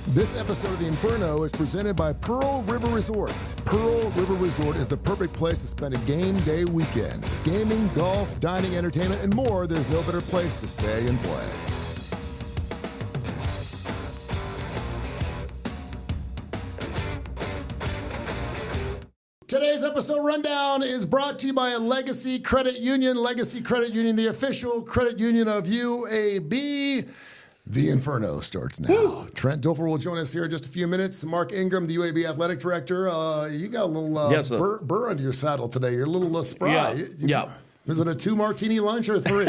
This episode of the Inferno is presented by Pearl River Resort. Pearl River Resort is the perfect place to spend a game day weekend. With gaming, golf, dining, entertainment, and more, there's no better place to stay and play. Today's episode rundown is brought to you by Legacy Credit Union. Legacy Credit Union, the official credit union of UAB. The Inferno starts now. Woo! Trent Dilfer will join us here in just a few minutes. Mark Ingram, the UAB athletic director. You got a little burr under your saddle today. You're a little spry. Yeah. Is it a 2 martini lunch or 3?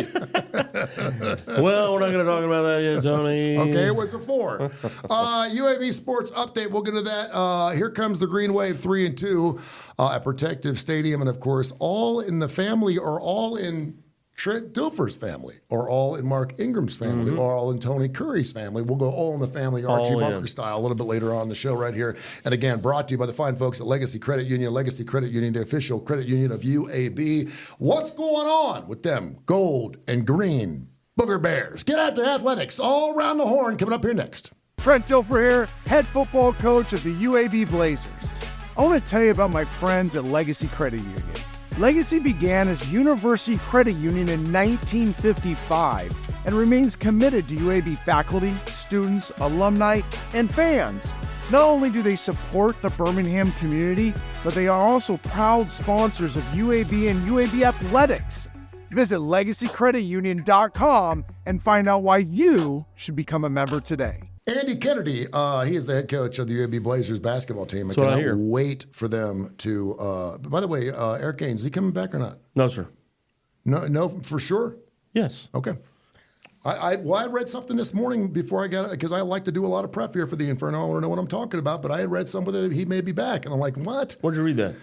Well, we're not going to talk about that yet, Tony. Okay, it was a 4. UAB sports update. We'll get to that. Here comes the Green Wave 3 and 2 at Protective Stadium. And, of course, all in the family or all in Trent Dilfer's family, or all in Mark Ingram's family, or all in Tony Curry's family. We'll go all in the family, Archie Bunker style, a little bit later on in the show right here. And again, brought to you by the fine folks at Legacy Credit Union. Legacy Credit Union, the official credit union of UAB. What's going on with them gold and green booger bears? Get after athletics all around the horn coming up here next. Trent Dilfer here, head football coach of the UAB Blazers. I want to tell you about my friends at Legacy Credit Union. Legacy began as University Credit Union in 1955 and remains committed to UAB faculty, students, alumni, and fans. Not only do they support the Birmingham community, but they are also proud sponsors of UAB and UAB athletics. Visit LegacyCreditUnion.com and find out why you should become a member today. Andy Kennedy, he is the head coach of the UAB Blazers basketball team. I cannot wait for them to. By the way, Eric Gaines, is he coming back or not? No, sir. No, for sure. Yes. Okay. I read something this morning before I got it because I like to do a lot of prep here for the Inferno. I want to know what I'm talking about, but I had read something that he may be back, and I'm like, what? Where'd you read that?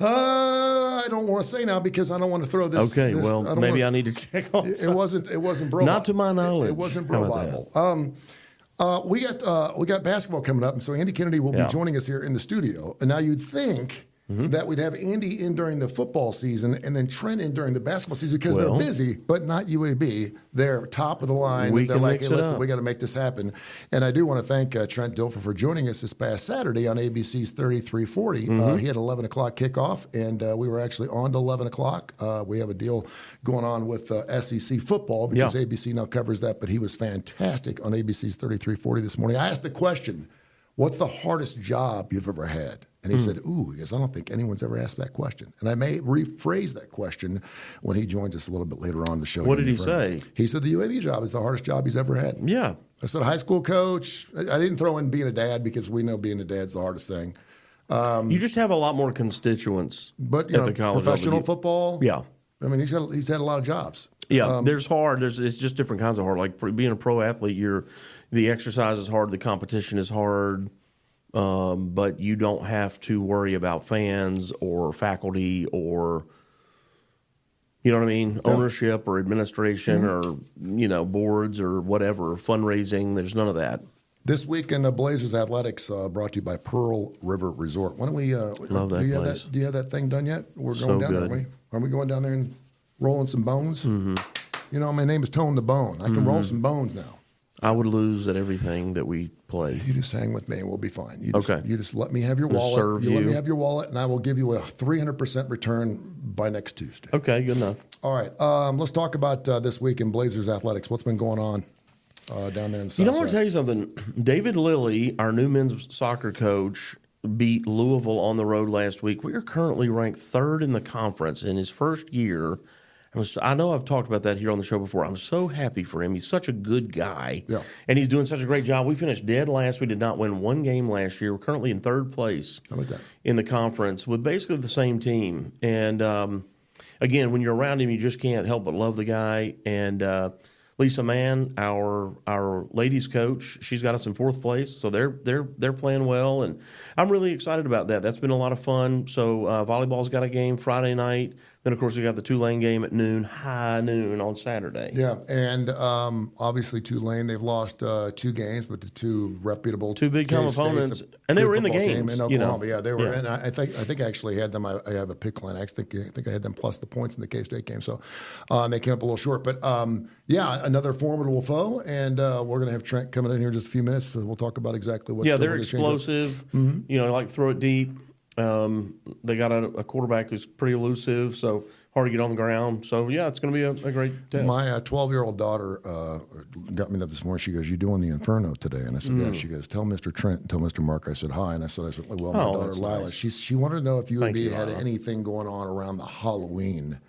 I don't want to say now because I don't want to throw this. Okay, maybe I need to check on something. It wasn't bro. Not to my knowledge. It wasn't bro Bible. We got basketball coming up, and so Andy Kennedy will be joining us here in the studio. And now you'd think that we'd have Andy in during the football season and then Trent in during the basketball season because they're busy, but not UAB. They're top of the line. They're like, hey, listen, we got to make this happen. And I do want to thank Trent Dilfer for joining us this past Saturday on ABC's 3340. He had 11 o'clock kickoff, and we were actually on to 11 o'clock. We have a deal going on with SEC football because ABC now covers that, but he was fantastic on ABC's 3340 this morning. I asked the question, what's the hardest job you've ever had? And he said, he goes, I don't think anyone's ever asked that question. And I may rephrase that question when he joins us a little bit later on the show. What did he say? He said the UAB job is the hardest job he's ever had. Yeah. I said high school coach. I didn't throw in being a dad because we know being a dad's the hardest thing. You just have a lot more constituents at the college professional level. football. Yeah. I mean, he's had a lot of jobs. Yeah, there's hard. It's just different kinds of hard. Like being a pro athlete, the exercise is hard, the competition is hard. But you don't have to worry about fans or faculty or, you know what I mean, ownership or administration or, boards or whatever, fundraising. There's none of that. This week in Blazers Athletics, brought to you by Pearl River Resort. Why don't we love that place. Do you have that thing done yet? We're So going down good. there, aren't we? Are we going down there and rolling some bones? You know, my name is Tone the Bone. I can roll some bones now. I would lose at everything that we play. You just hang with me and we'll be fine. You just let me have your We'll wallet. serve you. Let me have your wallet, and I will give you a 300% return by next Tuesday. Okay, good enough. All right. Let's talk about this week in Blazers Athletics. What's been going on down there in the South I want to tell you something. David Lilly, our new men's soccer coach, beat Louisville on the road last week. We are currently ranked 3rd in the conference in his first year. I know I've talked about that here on the show before. I'm so happy for him. He's such a good guy, and he's doing such a great job. We finished dead last. We did not win one game last year. We're currently in 3rd place in the conference with basically the same team. And, again, when you're around him, you just can't help but love the guy. And Lisa Mann, our ladies coach, she's got us in 4th place, so they're playing well, and I'm really excited about that. That's been a lot of fun. So volleyball's got a game Friday night. Then, of course, we got the Tulane game at high noon on Saturday. Yeah, and obviously Tulane, they've lost 2 games, but the 2 reputable two big-time opponents, and they were in the games in Oklahoma. You know? Yeah, they were. Yeah. And I think I actually had them. I have a pick line. I think I had them plus the points in the K-State game. So they came up a little short, but yeah, another formidable foe, and we're going to have Trent coming in here in just a few minutes. So we'll talk about exactly what. Yeah, they're explosive. You know, like throw it deep. They got a quarterback who's pretty elusive, so hard to get on the ground. So, yeah, it's going to be a great test. My 12-year-old daughter got me up this morning. She goes, "You doing the Inferno today?" And I said, "Yeah." She goes, "Tell Mr. Trent and tell Mr. Mark I said hi." And I said, "Well, my daughter Lila, nice. she wanted to know if you Thank you, had Lila. anything going on around the Halloween."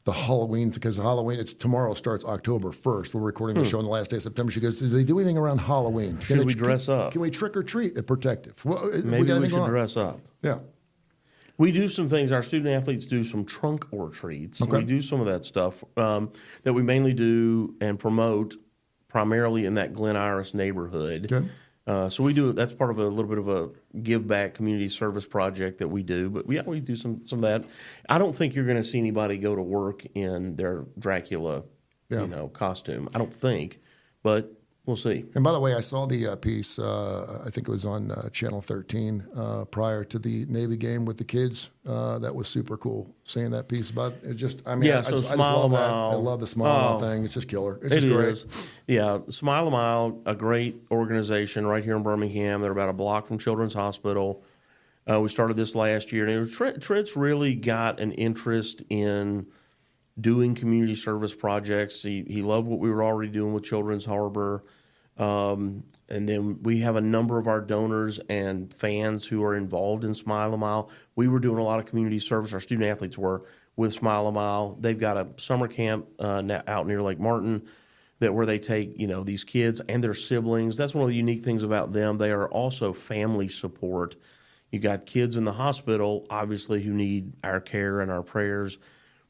Because Halloween, tomorrow starts October 1st. We're recording the show on the last day of September. She goes, "Do they do anything around Halloween? Should we dress up? Can we trick or treat at Protective?" Well, Maybe we should dress up. Yeah. We do some things. Our student athletes do some trunk or treats. Okay. We do some of that stuff that we mainly do and promote primarily in that Glen Iris neighborhood. Okay. So we do. That's part of a little bit of a give back community service project that we do. But yeah, we do some of that. I don't think you're going to see anybody go to work in their Dracula, costume. I don't think, but we'll see. And by the way, I saw the piece, I think it was on Channel 13 prior to the Navy game with the kids. That was super cool, seeing that piece about it. I just love that. I love the Smile a Mile thing. It's just killer. It's just great. Yeah, Smile a Mile, a great organization right here in Birmingham. They're about a block from Children's Hospital. We started this last year. And Trent's really got an interest in doing community service projects. He loved what we were already doing with Children's Harbor. And then we have a number of our donors and fans who are involved in Smile a Mile. We were doing a lot of community service. Our student athletes were with Smile a Mile. They've got a summer camp out near Lake Martin where they take these kids and their siblings. That's one of the unique things about them. They are also family support. You got kids in the hospital, obviously, who need our care and our prayers.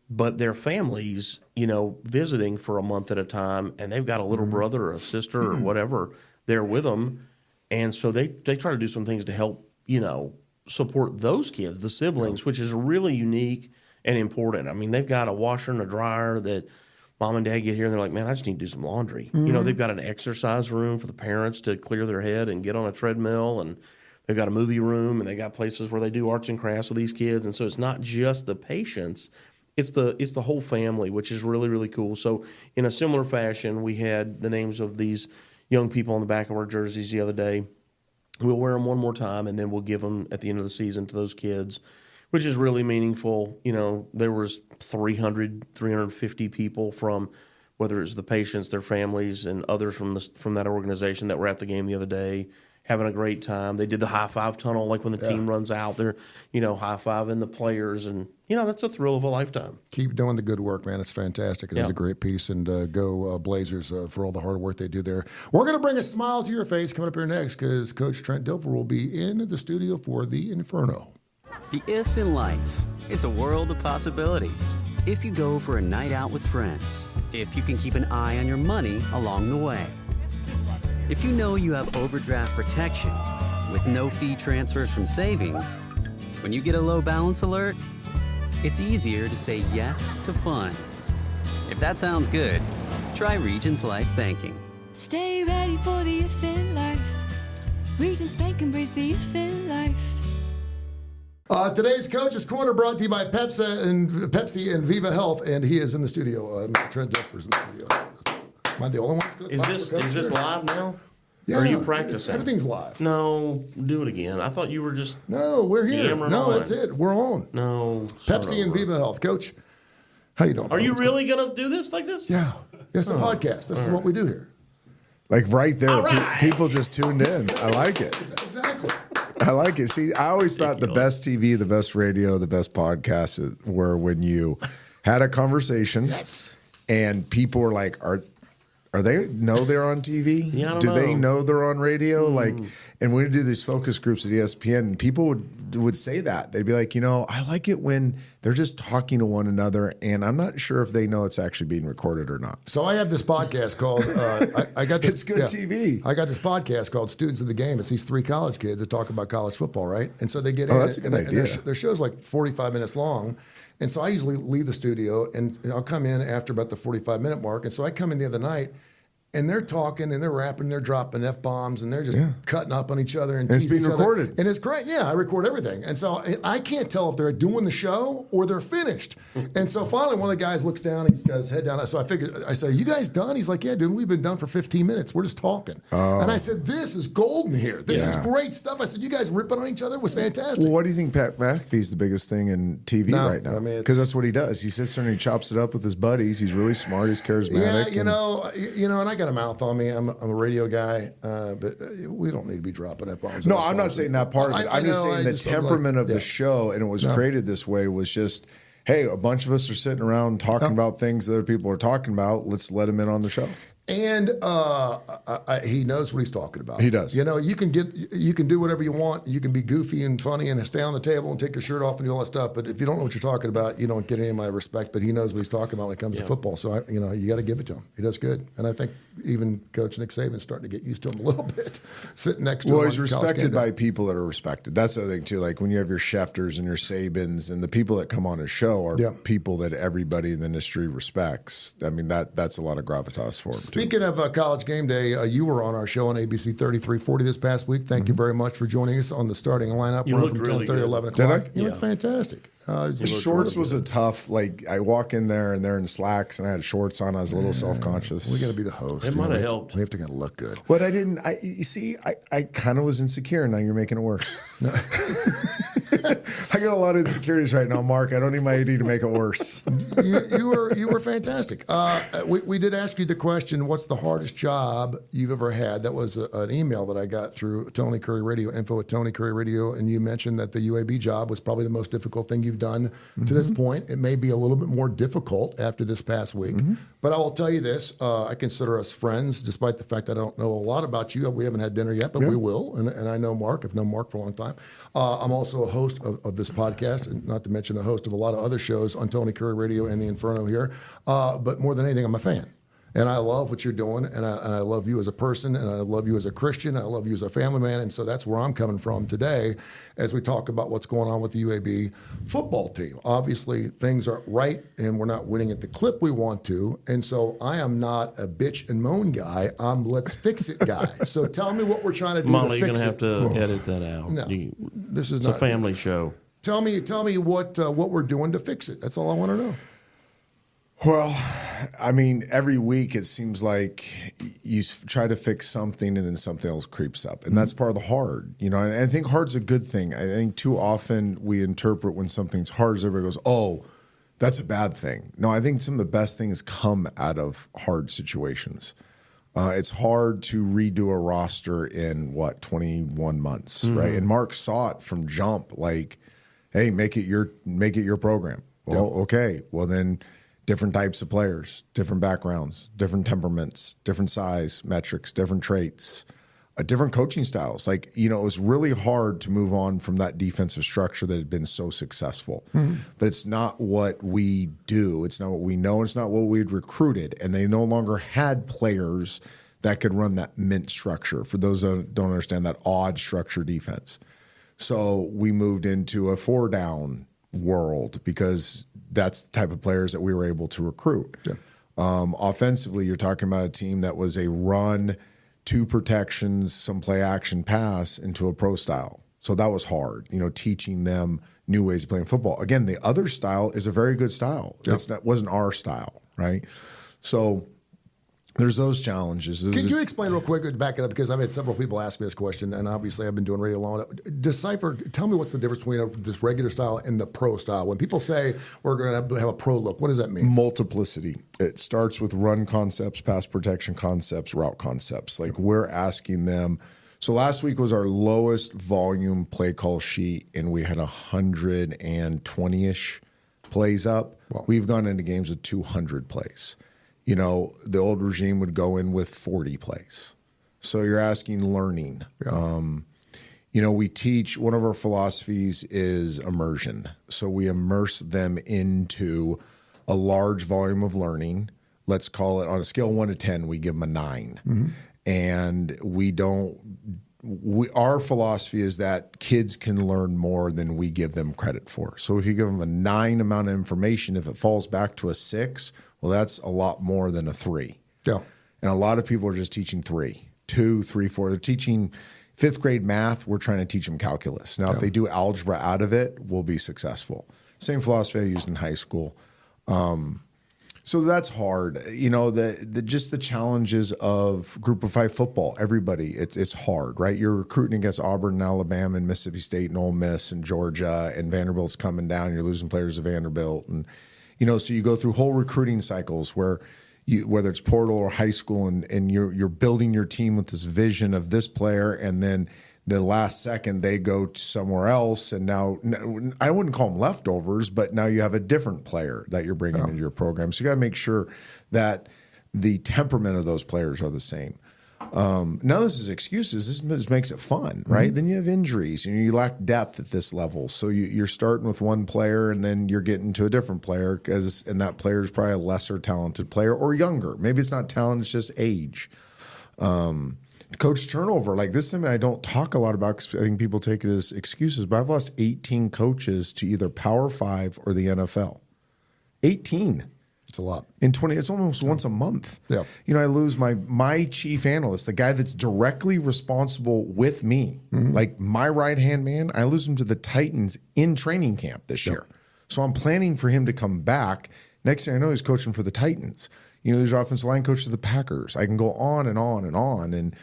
But their families, visiting for a month at a time, and they've got a little brother or a sister or whatever there with them. And so they try to do some things to help, support those kids, the siblings, which is really unique and important. I mean, they've got a washer and a dryer that mom and dad get here, and they're like, "Man, I just need to do some laundry." They've got an exercise room for the parents to clear their head and get on a treadmill, and they've got a movie room, and they got places where they do arts and crafts with these kids. And so it's not just the patients. It's the whole family, which is really, really cool. So in a similar fashion, we had the names of these young people on the back of our jerseys the other day. We'll wear them one more time, and then we'll give them at the end of the season to those kids, which is really meaningful. There was 350 people from, whether it's the patients, their families, and others from that organization that were at the game the other day, having a great time. They did the high five tunnel, like when the team runs out, they're, high fiving the players. And, that's a thrill of a lifetime. Keep doing the good work, man. It's fantastic. It is a great piece. And go Blazers for all the hard work they do there. We're going to bring a smile to your face coming up here next because Coach Trent Dilfer will be in the studio for the Inferno. The if in life, it's a world of possibilities. If you go for a night out with friends, if you can keep an eye on your money along the way. If you know you have overdraft protection with no fee transfers from savings, when you get a low balance alert, it's easier to say yes to fun. If that sounds good, try Regions Life Banking. Stay ready for the if in life. Regions Bank, embrace the if in life. Today's Coach's Corner brought to you by Pepsi and Viva Health, and he is in the studio. Mr. Trent Dilfer is in the studio. Am I the only one? Is this live now? Yeah, or are you practicing? Everything's live. No, do it again. I thought you were just we're here. No, that's it. We're on. No. Pepsi and Viva Health. Coach, how you doing? Are you really going to do this like this? Yeah. It's a podcast. This is what we do here. Like right there, people just tuned in. I like it. Exactly. I like it. See, I always thought the best TV, the best radio, the best podcasts were when you had a conversation and people were like, Are they they're on TV? Yeah, I don't do know. They know they're on radio? Like, and when we do these focus groups at ESPN, and people would say that. They'd be like, I like it when they're just talking to one another, and I'm not sure if they know it's actually being recorded or not. So I have this podcast called I got this. It's good TV. I got this podcast called Students of the Game. It's these 3 college kids that talk about college football, right? And so they get in. That's a good idea. Their show's like 45 minutes long. And so I usually leave the studio, and I'll come in after about the 45-minute mark. And so I come in the other night, and they're talking, and they're rapping, they're dropping F-bombs, and they're just cutting up on each other. And it's being each recorded. Other. And it's great. Yeah, I record everything. And so I can't tell if they're doing the show or they're finished. And so finally, one of the guys looks down, he's got his head down. So I say, you guys done? He's like, yeah, dude, we've been done for 15 minutes. We're just talking. And I said, this is golden here. This is great stuff. I said, you guys ripping on each other was fantastic. Well, what do you think Pat McAfee's the biggest thing in TV right now? I mean, because that's what he does. He sits there and he chops it up with his buddies. He's really smart. He's charismatic. Yeah, and I got a mouth on me. I'm a radio guy, but we don't need to be dropping F-bombs. No, I'm not saying that part of it. I'm just saying the temperament of the show, and it was created this way, was just, hey, a bunch of us are sitting around talking about things that other people are talking about. Let's let him in on the show. And he knows what he's talking about. He does. You know, you can do whatever you want. You can be goofy and funny and stay on the table and take your shirt off and do all that stuff. But if you don't know what you're talking about, you don't get any of my respect. But he knows what he's talking about when it comes to football. So you got to give it to him. He does good. And I think even Coach Nick Saban's starting to get used to him a little bit, sitting next to him. Well, he's respected by people that are respected. That's the other thing too. Like when you have your Schefters and your Sabans, and the people that come on his show are people that everybody in the industry respects. I mean, that's a lot of gravitas for him. Speaking of College Game Day, you were on our show on ABC 3340 this past week. Thank you very much for joining us on the starting lineup. You We're looked from really 10:30 good. 11 o'clock. Did I? You look fantastic. The shorts was a tough, I walk in there and they're in slacks and I had shorts on. I was a little self-conscious. We got to be the host. It might have helped. We have to kind of look good. But I didn't, you see, I kind of was insecure. Now you're making it worse. I got a lot of insecurities right now, Mark. I don't need my AD to make it worse. You were fantastic. We did ask you the question, what's the hardest job you've ever had? That was an email that I got through Tony Kurre Radio, info@TonyKurreRadio, and you mentioned that the UAB job was probably the most difficult thing you've done to this point. It may be a little bit more difficult after this past week, but I will tell you this, I consider us friends, despite the fact that I don't know a lot about you. We haven't had dinner yet, but we will, and I know Mark. I've known Mark for a long time. I'm also a host of this podcast, and not to mention a host of a lot of other shows on Tony Kurre Radio and the Inferno here. But more than anything, I'm a fan. And I love what you're doing, and I love you as a person, and I love you as a Christian, I love you as a family man, and so that's where I'm coming from today as we talk about what's going on with the UAB football team. Obviously, things aren't right, and we're not winning at the clip we want to, and so I am not a bitch and moan guy. I'm let's fix it guy. So tell me what we're trying to do Molly, to you're fix going it. to have to edit that out. No, this is it's not a family show. Tell me what we're doing to fix it. That's all I want to know. Well, I mean, every week it seems like you try to fix something and then something else creeps up. And that's part of the hard, and I think hard's a good thing. I think too often we interpret when something's hard as everybody goes, oh, that's a bad thing. No, I think some of the best things come out of hard situations. It's hard to redo a roster in 21 months, right? And Mark saw it from jump, like, hey, make it your program. Well, okay. Well, then different types of players, different backgrounds, different temperaments, different size metrics, different traits, different coaching styles. It was really hard to move on from that defensive structure that had been so successful. But it's not what we do. It's not what we know. It's not what we'd recruited. And they no longer had players that could run that mint structure. For those that don't understand, that odd structure defense. So we moved into a 4-down world because that's the type of players that we were able to recruit. Yeah. Offensively, you're talking about a team that was a run, 2 protections, some play action pass into a pro style. So that was hard, teaching them new ways of playing football. Again, the other style is a very good style. Yeah. It wasn't our style, right? So there's those challenges. Can you explain real quick, back it up, because I've had several people ask me this question, and obviously I've been doing radio long. Decipher, tell me what's the difference between this regular style and the pro style. When people say we're going to have a pro look, what does that mean? Multiplicity. It starts with run concepts, pass protection concepts, route concepts. We're asking them. So last week was our lowest volume play call sheet, and we had 120-ish plays up. Wow. We've gone into games with 200 plays. The old regime would go in with 40 plays. So you're asking learning. Yeah. We teach, one of our philosophies is immersion. So we immerse them into a large volume of learning. Let's call it, on a scale of 1 to 10, we give them a 9. And we don't our philosophy is that kids can learn more than we give them credit for. So if you give them a 9 amount of information, if it falls back to a 6, well, that's a lot more than a 3. Yeah. And a lot of people are just teaching 3, 2, 3, 4. They're teaching 5th grade math. We're trying to teach them calculus. Now, if they do algebra out of it, we'll be successful. Same philosophy I used in high school. So that's hard. You know, just the challenges of Group of 5 football. Everybody, it's hard, right? You're recruiting against Auburn and Alabama and Mississippi State and Ole Miss and Georgia, and Vanderbilt's coming down. You're losing players to Vanderbilt. And, you know, so you go through whole recruiting cycles where whether it's portal or high school, and you're building your team with this vision of this player, and then the last second they go to somewhere else, and now I wouldn't call them leftovers, but now you have a different player that you're bringing into your program. So you got to make sure that the temperament of those players are the same. None of this is excuses. This makes it fun, right? Then you have injuries, and you lack depth at this level. So you're starting with one player, and then you're getting to a different player, and that player is probably a lesser talented player or younger. Maybe it's not talent; it's just age. Coach turnover, like this, is something I don't talk a lot about because I think people take it as excuses. But I've lost 18 coaches to either Power 5 or the NFL. 18. It's a lot. In 20, it's almost once a month. Yeah. You know, I lose my chief analyst, the guy that's directly responsible with me, like my right-hand man, I lose him to the Titans in training camp this year. So I'm planning for him to come back. Next thing I know, he's coaching for the Titans. You know, he's your offensive line coach to the Packers. I can go on and on and on. And,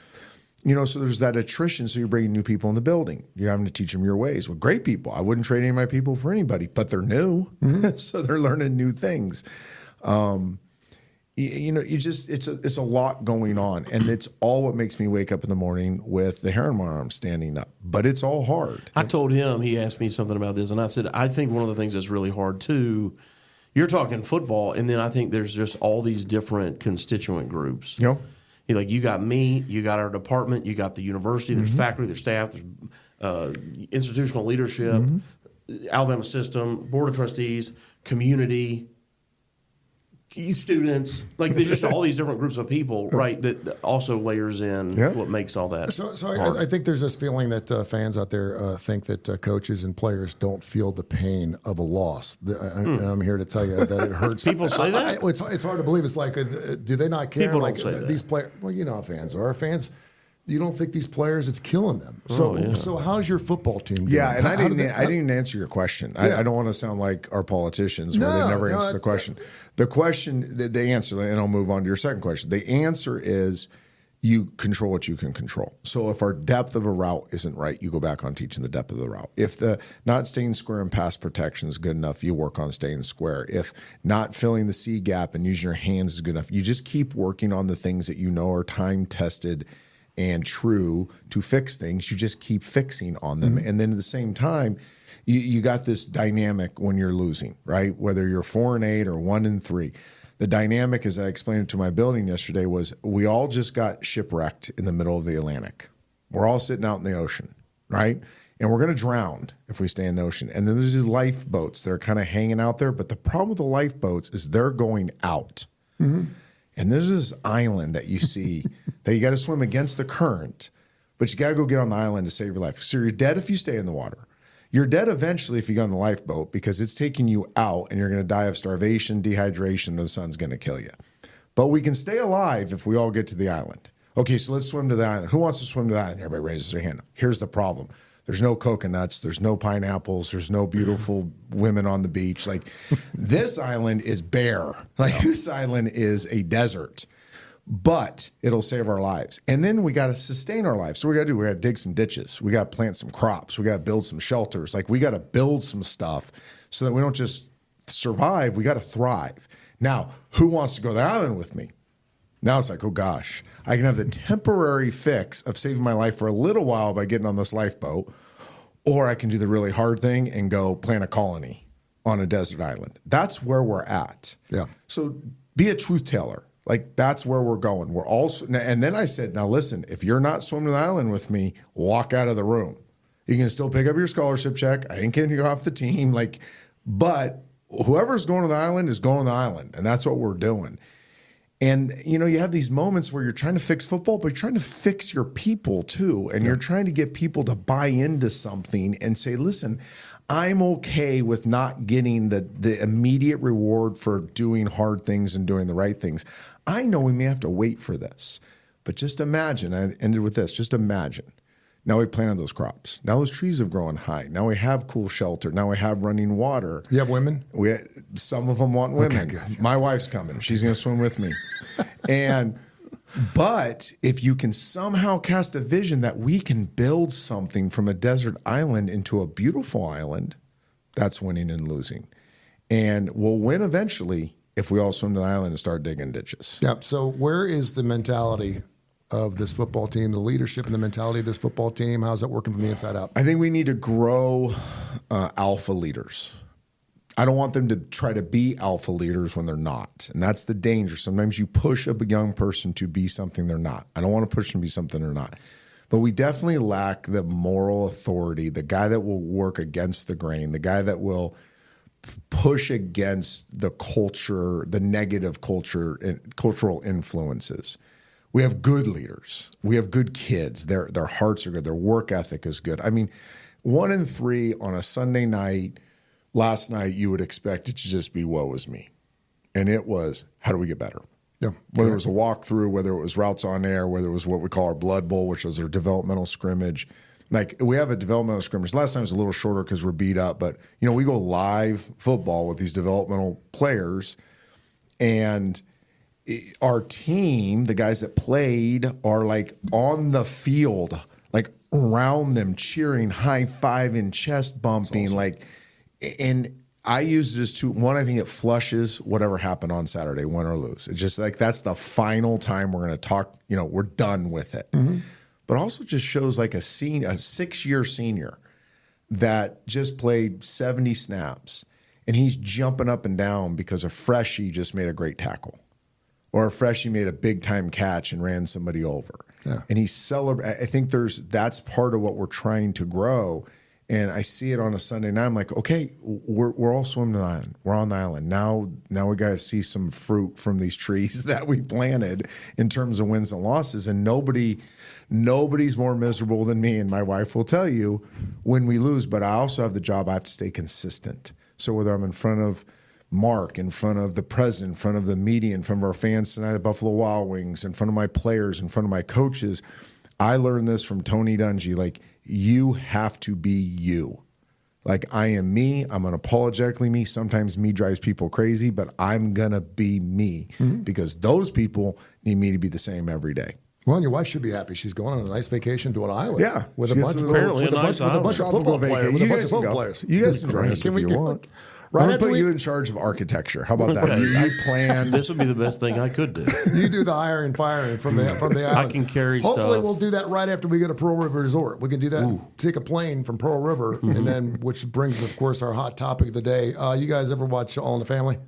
you know, so there's that attrition. So you're bringing new people in the building. You're having to teach them your ways. Well, great people. I wouldn't trade any of my people for anybody, but they're new. So they're learning new things. You know, it's a lot going on, and it's all what makes me wake up in the morning with the hair on my arm standing up. But it's all hard. I told him, he asked me something about this, and I said, I think one of the things that's really hard too, you're talking football, and then I think there's just all these different constituent groups. You know? Like you got me, you got our department, you got the university, there's faculty, there's staff, there's institutional leadership, Alabama system, board of trustees, community, students, like there's just all these different groups of people, right? That also layers in what makes all that. So I think there's this feeling that fans out there think that coaches and players don't feel the pain of a loss. And I'm here to tell you that it hurts. People say that? It's hard to believe. It's like, do they not care? People like don't say that. These players. Well, you know how fans are. Fans. You don't think these players, it's killing them. So how's your football team doing? Yeah, and I didn't answer your question. I don't want to sound like our politicians where they never answer the question. The question, the answer, and I'll move on to your second question. The answer is you control what you can control. So if our depth of a route isn't right, you go back on teaching the depth of the route. If the not staying square and pass protection is good enough, you work on staying square. If not filling the C gap and using your hands is good enough, you just keep working on the things that you know are time-tested and true to fix things. You just keep fixing on them. And then at the same time, you got this dynamic when you're losing, right? Whether you're 4-8 or 1-3. The dynamic, as I explained it to my building yesterday, was we all just got shipwrecked in the middle of the Atlantic. We're all sitting out in the ocean, right? And we're going to drown if we stay in the ocean. And then there's these lifeboats that are kind of hanging out there. But the problem with the lifeboats is they're going out. And there's this island that you see that you got to swim against the current, but you got to go get on the island to save your life. So you're dead if you stay in the water. You're dead eventually if you go on the lifeboat because it's taking you out and you're going to die of starvation, dehydration, or the sun's going to kill you. But we can stay alive if we all get to the island. Okay, so let's swim to the island. Who wants to swim to the island? Everybody raises their hand. Here's the problem. There's no coconuts. There's no pineapples. There's no beautiful women on the beach. Like this island is bare. Like this island is a desert, but it'll save our lives. And then we got to sustain our lives. So we got to do, we got to dig some ditches. We got to plant some crops. We got to build some shelters. Like we got to build some stuff so that we don't just survive. We got to thrive. Now, who wants to go to the island with me? Now it's like, oh gosh, I can have the temporary fix of saving my life for a little while by getting on this lifeboat, or I can do the really hard thing and go plant a colony on a desert island. That's where we're at. Yeah. So be a truth teller. Like that's where we're going. We're also, and then I said, now listen, if you're not swimming to the island with me, walk out of the room. You can still pick up your scholarship check. I ain't getting you off the team. Like, but whoever's going to the island is going to the island, and that's what we're doing. And, you know, you have these moments where you're trying to fix football, but you're trying to fix your people too. And you're trying to get people to buy into something and say, listen, I'm okay with not getting the immediate reward for doing hard things and doing the right things. I know we may have to wait for this, but just imagine, I ended with this, just imagine. Now we planted those crops. Now those trees have grown high. Now we have cool shelter. Now we have running water. You have women? Some of them want women. Okay, my wife's coming. She's going to swim with me. But if you can somehow cast a vision that we can build something from a desert island into a beautiful island, that's winning and losing. And we'll win eventually if we all swim to the island and start digging ditches. Yep. So where is the mentality of this football team, the leadership and the mentality of this football team? How's that working from the inside out? I think we need to grow alpha leaders. I don't want them to try to be alpha leaders when they're not. And that's the danger. Sometimes you push a young person to be something they're not. I don't want to push them to be something they're not. But we definitely lack the moral authority, the guy that will work against the grain, the guy that will push against the culture, the negative culture and cultural influences. We have good leaders. We have good kids. Their hearts are good. Their work ethic is good. I mean, 1 in 3 on a Sunday night, last night, you would expect it to just be woe is me. And it was, how do we get better? Yeah. Whether it was a walkthrough, whether it was routes on air, whether it was what we call our Blood Bowl, which was our developmental scrimmage. Like, we have a developmental scrimmage. Last time it was a little shorter because we're beat up. But, you know, we go live football with these developmental players. And our team, the guys that played, are like on the field, like around them, cheering, high-fiving, chest bumping. Awesome. Like, and I use this to, one, I think it flushes whatever happened on Saturday, win or lose. It's just like that's the final time we're going to talk, you know, we're done with it. Mm-hmm. But also just shows like a 6-year senior that just played 70 snaps, and he's jumping up and down because a freshie just made a great tackle. Or a freshie made a big-time catch and ran somebody over. Yeah. And he's celebrating. I think that's part of what we're trying to grow. And I see it on a Sunday night. I'm like, okay, we're all swimming the island. We're on the island. Now we got to see some fruit from these trees that we planted in terms of wins and losses. And nobody's more miserable than me. And my wife will tell you when we lose. But I also have the job. I have to stay consistent. So whether I'm in front of Mark, in front of the president, in front of the media, in front of our fans tonight at Buffalo Wild Wings, in front of my players, in front of my coaches, I learned this from Tony Dungy. Like, you have to be you. Like, I am me. I'm unapologetically me. Sometimes me drives people crazy, but I'm going to be me because those people need me to be the same every day. Well, and your wife should be happy. She's going on a nice vacation to an island. Yeah. With a bunch of football players. You guys can join us if you want. Right, I'm going to put you in charge of architecture. How about that? Okay. You plan. This would be the best thing I could do. You do the hiring and firing from the island. I can carry Hopefully stuff. we'll do that right after we go to Pearl River Resort. We can do that, take a plane from Pearl River, and then, which brings, of course, our hot topic of the day. You guys ever watch All in the Family?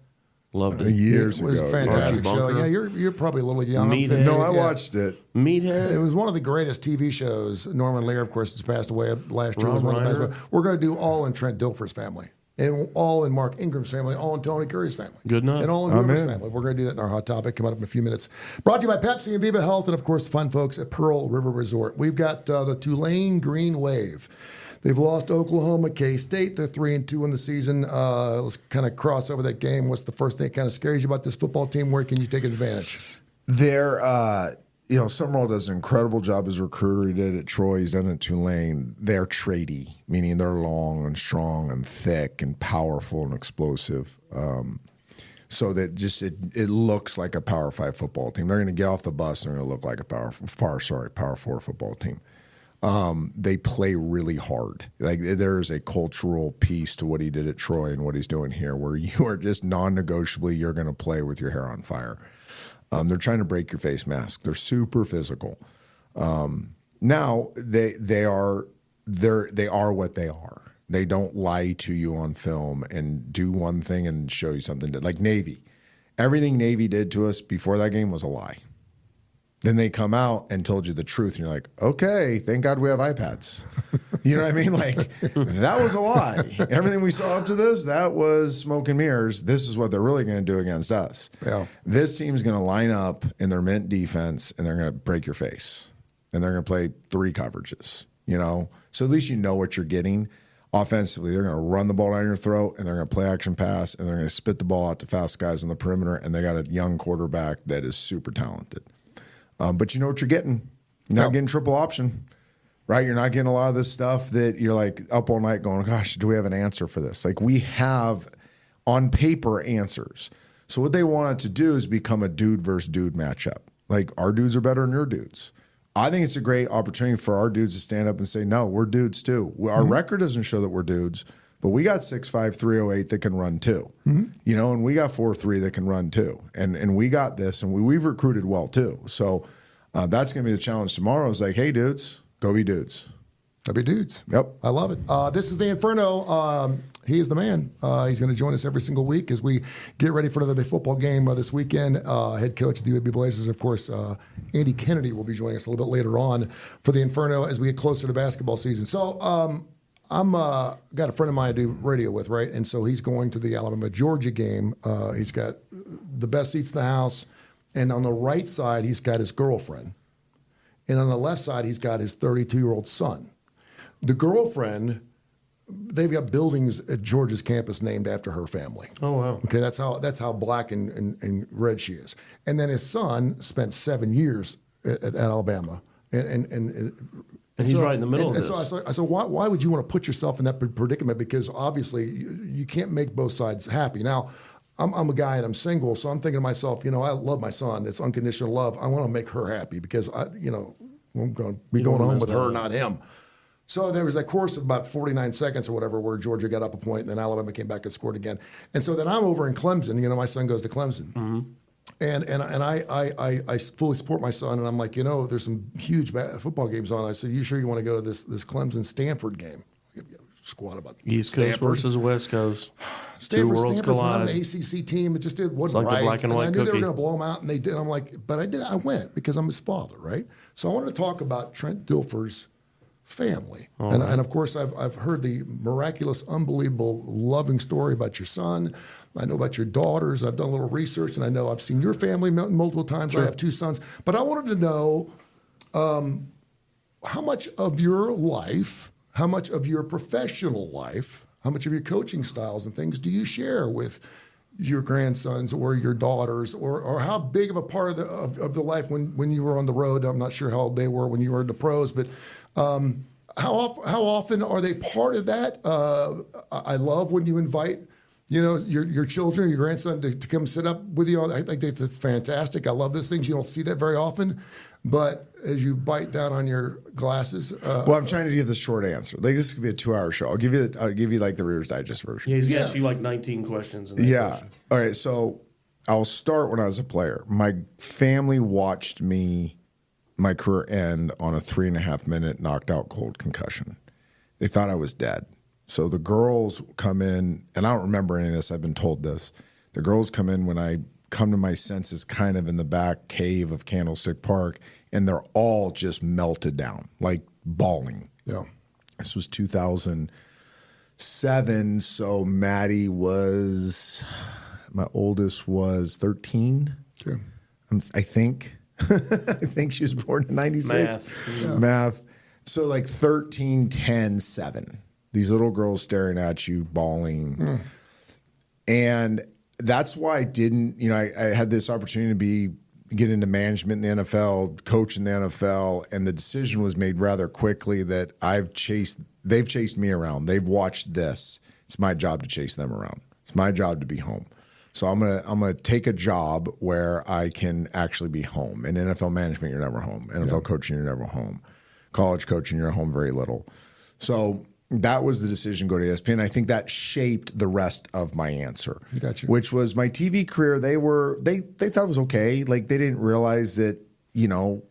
Loved it. Years ago. It was a fantastic show. Yeah, you're probably a little young. Meathead. No, I watched it. Meathead. It was one of the greatest TV shows. Norman Lear, of course, has passed away last year. Rob Was one of the Reiner. best. We're going to do All in Trent Dilfer's family. And all in Mark Ingram's family, all in Tony Curry's family. Good enough. And all in River's family. We're going to do that in our hot topic coming up in a few minutes. Brought to you by Pepsi and Viva Health, and of course, the fun folks at Pearl River Resort. We've got the Tulane Green Wave. They've lost to Oklahoma, K-State. They're 3-2 in the season. Let's kind of cross over that game. What's the first thing that kind of scares you about this football team? Where can you take advantage? They're, Summerall does an incredible job as a recruiter. He did at Troy. He's done it at Tulane. They're tradie, meaning they're long and strong and thick and powerful and explosive. So that just it looks like a Power 5 football team. They're going to get off the bus and they're going to look like a Power 4 football team. They play really hard. Like, there's a cultural piece to what he did at Troy and what he's doing here, where you are just non-negotiably, you're going to play with your hair on fire. They're trying to break your face mask. They're super physical. Now they are what they are. They don't lie to you on film and do one thing and show you something. Like Navy, everything Navy did to us before that game was a lie. Then they come out and told you the truth, and you're like, okay, thank God we have iPads. You know what I mean? Like, that was a lie. Everything we saw up to this, that was smoke and mirrors. This is what they're really going to do against us. Yeah. This team's going to line up in their mint defense, and they're going to break your face. And they're going to play 3 coverages, you know? So at least you know what you're getting. Offensively, they're going to run the ball down your throat, and they're going to play action pass, and they're going to spit the ball out to fast guys on the perimeter, and they got a young quarterback that is super talented. But you know what you're getting. You're not getting triple option, right? You're not getting a lot of this stuff that you're like up all night going, gosh, do we have an answer for this? Like, we have on paper answers. So what they wanted to do is become a dude versus dude matchup. Like, our dudes are better than your dudes. I think it's a great opportunity for our dudes to stand up and say, no, we're dudes too. Our record doesn't show that we're dudes, but we got 6'5", 308 that can run too. You know, and we got 4'3" that can run too. And we got this, and we've recruited well too. So that's going to be the challenge tomorrow. Is like, hey, dudes, go be dudes. Go be dudes. Yep. I love it. This is the Inferno. He is the man. He's going to join us every single week as we get ready for another big football game this weekend. Head coach of the UAB Blazers, of course, Andy Kennedy will be joining us a little bit later on for the Inferno as we get closer to basketball season. So I'm got a friend of mine I do radio with, right? And so he's going to the Alabama-Georgia game. He's got the best seats in the house. And on the right side, he's got his girlfriend. And on the left side, he's got his 32-year-old son. The girlfriend, they've got buildings at Georgia's campus named after her family. Oh, wow. Okay, that's how black and red she is. And then his son spent 7 years at Alabama. And he's so, right in the middle of this. So I said, why would you want to put yourself in that predicament? Because obviously you can't make both sides happy. Now, I'm a guy and I'm single, so I'm thinking to myself, you know, I love my son. It's unconditional love. I want to make her happy because I'm going to be going home with her, not him. So there was that course of about 49 seconds or whatever where Georgia got up a point and then Alabama came back and scored again. And so then I'm over in Clemson. You know, my son goes to Clemson. Mm-hmm. And I fully support my son. And I'm like, you know, there's some huge football games on. I said, you sure you want to go to this Clemson-Stanford game? Squad about East Stanford. Coast versus West Coast. Stanford's collide. not an ACC team. It just wasn't like the right. black and white I knew cookie. they were going to blow them out, and they did. I'm like, but I did. I went because I'm his father, right? So I wanted to talk about Trent Dilfer's family, and of course I've heard the miraculous, unbelievable, loving story about your son. I know about your daughters. I've done a little research, and I know I've seen your family multiple times. Sure. I have 2 sons, but I wanted to know how much of your life. How much of your professional life, how much of your coaching styles and things do you share with your grandsons or your daughters, or how big of a part of the life when you were on the road? I'm not sure how old they were when you were in the pros, but how often are they part of that? I love when you invite, you know, your children, your grandson to come sit up with you. I think that's fantastic. I love those things. You don't see that very often. But as you bite down on your glasses, well, I'm trying to give the short answer. Like, this could be a 2-hour show. I'll give you like the Reader's Digest version. Yeah, he's asked you like 19 questions. In that question. All right. So I'll start when I was a player. My family watched my career end on a 3.5-minute knocked out cold concussion. They thought I was dead. So the girls come in, and I don't remember any of this. I've been told this. The girls come in when I come to my senses kind of in the back cave of Candlestick Park, and they're all just melted down, like bawling. Yeah. This was 2007, so Maddie my oldest was 13, yeah. I think. I think she was born in 96. Math. So like 13, 10, 7. These little girls staring at you, bawling. And that's why I didn't, you know, I had this opportunity to get into management in the NFL, coach in the NFL, and the decision was made rather quickly that they've chased me around. They've watched this. It's my job to chase them around. It's my job to be home. So I'm gonna take a job where I can actually be home. In NFL management, you're never home. NFL coaching, you're never home. College coaching, you're home very little. So that was the decision to go to ESPN. I think that shaped the rest of my answer, which was my TV career. They thought it was okay. Like, they didn't realize that, you know,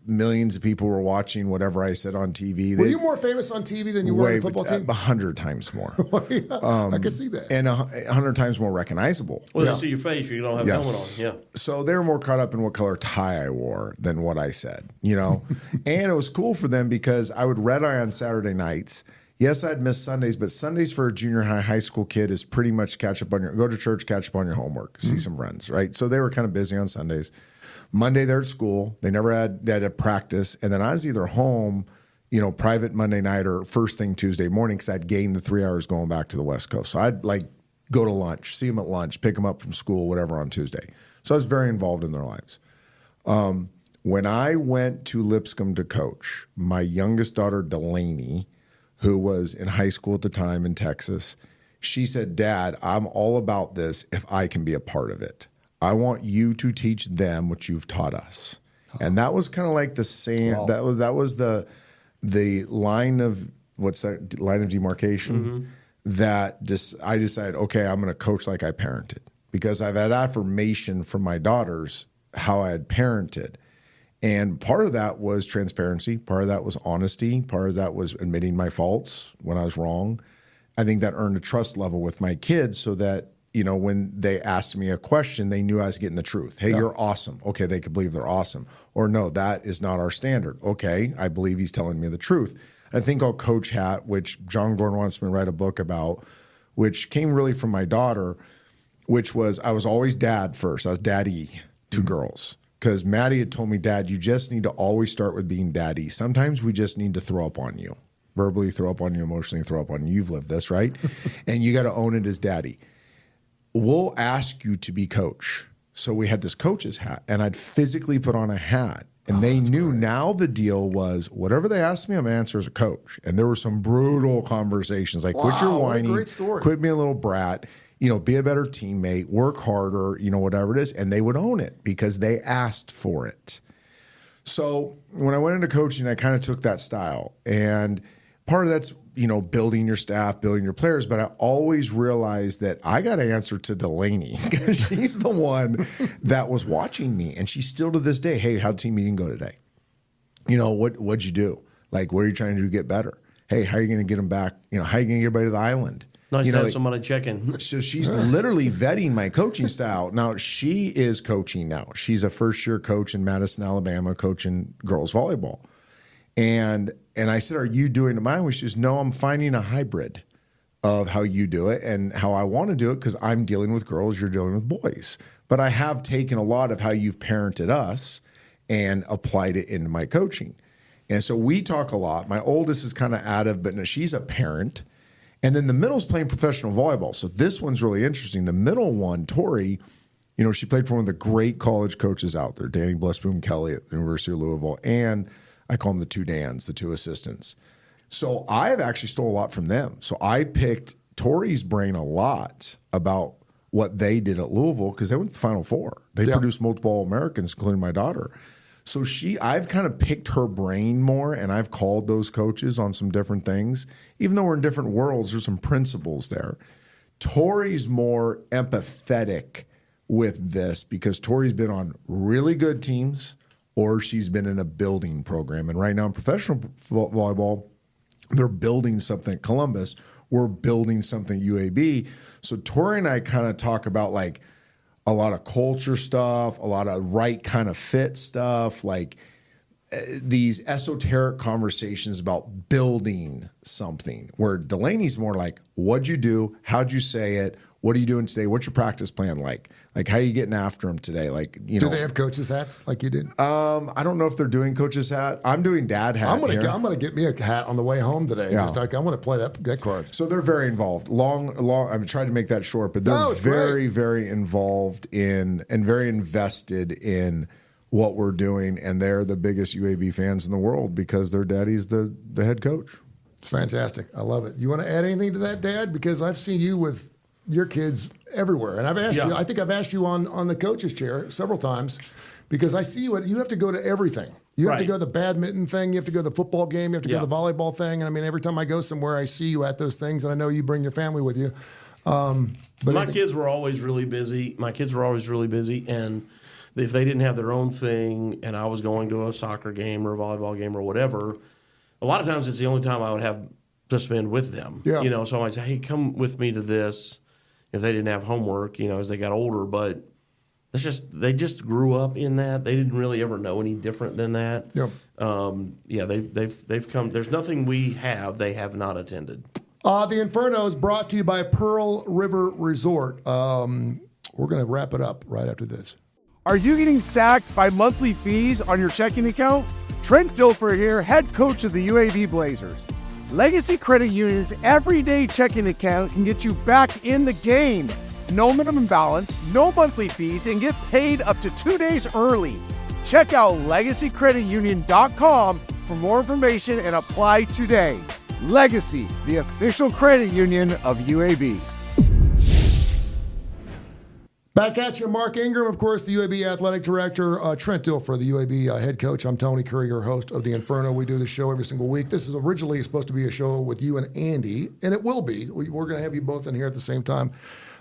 millions of people were watching whatever I said on TV. Were you more famous on TV than you were on the football team? 100 times more. I can see that. And 100 times more recognizable. Well, they see your face. You don't have a helmet on. Yeah. So they were more caught up in what color tie I wore than what I said, you know? And it was cool for them because I would red eye on Saturday nights. Yes, I'd miss Sundays, but Sundays for a junior high school kid is pretty much go to church, catch up on your homework, see some friends, right? So they were kind of busy on Sundays. Monday they're at school. They had a practice. And then I was either home, you know, private Monday night or first thing Tuesday morning because I'd gained the 3 hours going back to the West Coast. So I'd like go to lunch, see them at lunch, pick them up from school, whatever on Tuesday. So I was very involved in their lives. When I went to Lipscomb to coach, my youngest daughter, Delaney, who was in high school at the time in Texas, she said, Dad, I'm all about this if I can be a part of it. I want you to teach them what you've taught us. And that was kind of like the same, wow. that was the line of, what's that, line of demarcation that I decided, okay, I'm going to coach like I parented because I've had affirmation from my daughters how I had parented. And part of that was transparency. Part of that was honesty. Part of that was admitting my faults when I was wrong. I think that earned a trust level with my kids so that, you know, when they asked me a question, they knew I was getting the truth. Hey, you're awesome. Okay, they could believe they're awesome. Or no, that is not our standard. Okay, I believe he's telling me the truth. I think I'll coach hat, which John Gordon wants me to write a book about, which came really from my daughter, which was I was always dad first. I was daddy to girls. Because Maddie had told me, Dad, you just need to always start with being daddy. Sometimes we just need to throw up on you. Verbally throw up on you, emotionally throw up on you. You've lived this, right? And you got to own it as daddy. We'll ask you to be coach. So we had this coach's hat, and I'd physically put on a hat. And they knew great. Now the deal was whatever they asked me, I'm going to answer as a coach. And there were some brutal conversations like, quit your whining, quit being a little brat. You know, be a better teammate, work harder, you know, whatever it is. And they would own it because they asked for it. So when I went into coaching, I kind of took that style. And part of that's, you know, building your staff, building your players. But I always realized that I got to answer to Delaney because she's the one that was watching me. And she's still to this day, hey, how'd team meeting go today? You know, what'd you do? Like, what are you trying to do to get better? Hey, how are you going to get them back? You know, how are you going to get everybody to the island? Nice to have somebody checking. So she's literally vetting my coaching style. Now, she is coaching now. She's a first-year coach in Madison, Alabama, coaching girls volleyball. And I said, are you doing it my way? She says, no, I'm finding a hybrid of how you do it and how I want to do it because I'm dealing with girls, you're dealing with boys. But I have taken a lot of how you've parented us and applied it into my coaching. And so we talk a lot. My oldest is kind of out of, but no, she's a parent. And then the middle's playing professional volleyball. So this one's really interesting. The middle one, Tori, you know, she played for one of the great college coaches out there, Danny Blessboom Kelly at the University of Louisville. And I call them the two Dans, the two assistants. So I have actually stole a lot from them. So I picked Tori's brain a lot about what they did at Louisville because they went to the Final Four. They produced multiple All-Americans, including my daughter. So I've kind of picked her brain more, and I've called those coaches on some different things. Even though we're in different worlds, there's some principles there. Tori's more empathetic with this because Tori's been on really good teams or she's been in a building program. And right now in professional volleyball, they're building something at Columbus. We're building something at UAB. So Tori and I kind of talk about like a lot of culture stuff, a lot of right kind of fit stuff, like these esoteric conversations about building something where Delaney's more like, what'd you do? How'd you say it? What are you doing today? What's your practice plan like? Like, how are you getting after them today? Like, you know. Do they have coaches' hats like you did? I don't know if they're doing coaches' hat. I'm doing dad hat. I'm gonna get me a hat on the way home today. Yeah. Just like I want to play that card. So they're very involved. Long. I'm trying to make that short, but they're very, very involved in and very invested in what we're doing, and they're the biggest UAB fans in the world because their daddy's the head coach. It's fantastic. I love it. You want to add anything to that, Dad? Because I've seen you with your kids everywhere. And I've asked you, I think I've asked you on the coach's chair several times because I see you have to go to everything. You have to go to the badminton thing. You have to go to the football game. You have to go to the volleyball thing. And I mean, every time I go somewhere, I see you at those things. And I know you bring your family with you. But my kids were always really busy. And if they didn't have their own thing and I was going to a soccer game or a volleyball game or whatever, a lot of times it's the only time I would have to spend with them. Yeah. You know, so I might say, hey, come with me to this if they didn't have homework, you know, as they got older. But they just grew up in that. They didn't really ever know any different than that. Yep. They've come. There's nothing they have not attended. The Inferno is brought to you by Pearl River Resort. We're going to wrap it up right after this. Are you getting sacked by monthly fees on your checking account? Trent Dilfer here, head coach of the UAB Blazers. Legacy Credit Union's everyday checking account can get you back in the game. No minimum balance, no monthly fees, and get paid up to 2 days early. Check out LegacyCreditUnion.com for more information and apply today. Legacy, the official credit union of UAB. Back at you, Mark Ingram, of course, the UAB Athletic Director, Trent Dilfer, the UAB head coach. I'm Tony Kurre, your host of the Inferno. We do this show every single week. This is originally supposed to be a show with you and Andy, and it will be. We're going to have you both in here at the same time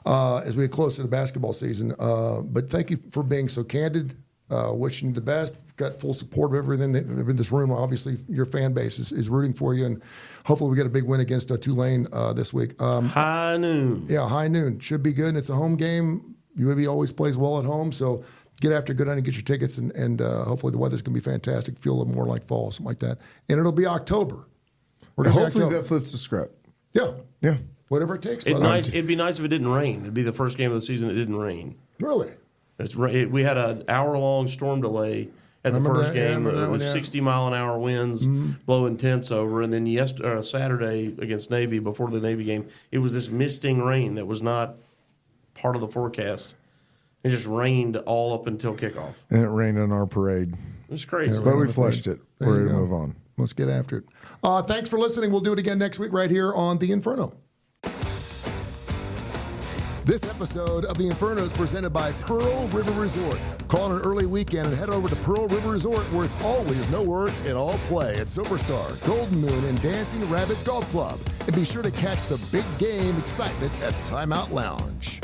as we get close to the basketball season. But thank you for being so candid. Wishing you the best. Got full support of everything in this room. Obviously, your fan base is rooting for you, and hopefully we get a big win against Tulane this week. High noon. Yeah, high noon. Should be good, and it's a home game. UAB always plays well at home, so get after, go down and get your tickets, and hopefully the weather's going to be fantastic, feel a little more like fall, something like that. And it'll be October. Hopefully that flips the script. Yeah. Whatever it takes. It'd be nice if it didn't rain. It'd be the first game of the season it didn't rain. Really? We had an hour-long storm delay at the first game. It was 60-mile-an-hour winds blowing tents over. And then Saturday against Navy, before the Navy game, it was this misting rain that was not part of the forecast. It just rained all up until kickoff. And it rained on our parade. It was crazy. But we flushed it. We're ready to move on. Let's get after it. Thanks for listening. We'll do it again next week right here on The Inferno. This episode of The Inferno is presented by Pearl River Resort. Call on an early weekend and head over to Pearl River Resort, where it's always no work and all play at Silver Star, Golden Moon, and Dancing Rabbit Golf Club. And be sure to catch the big game excitement at Timeout Lounge.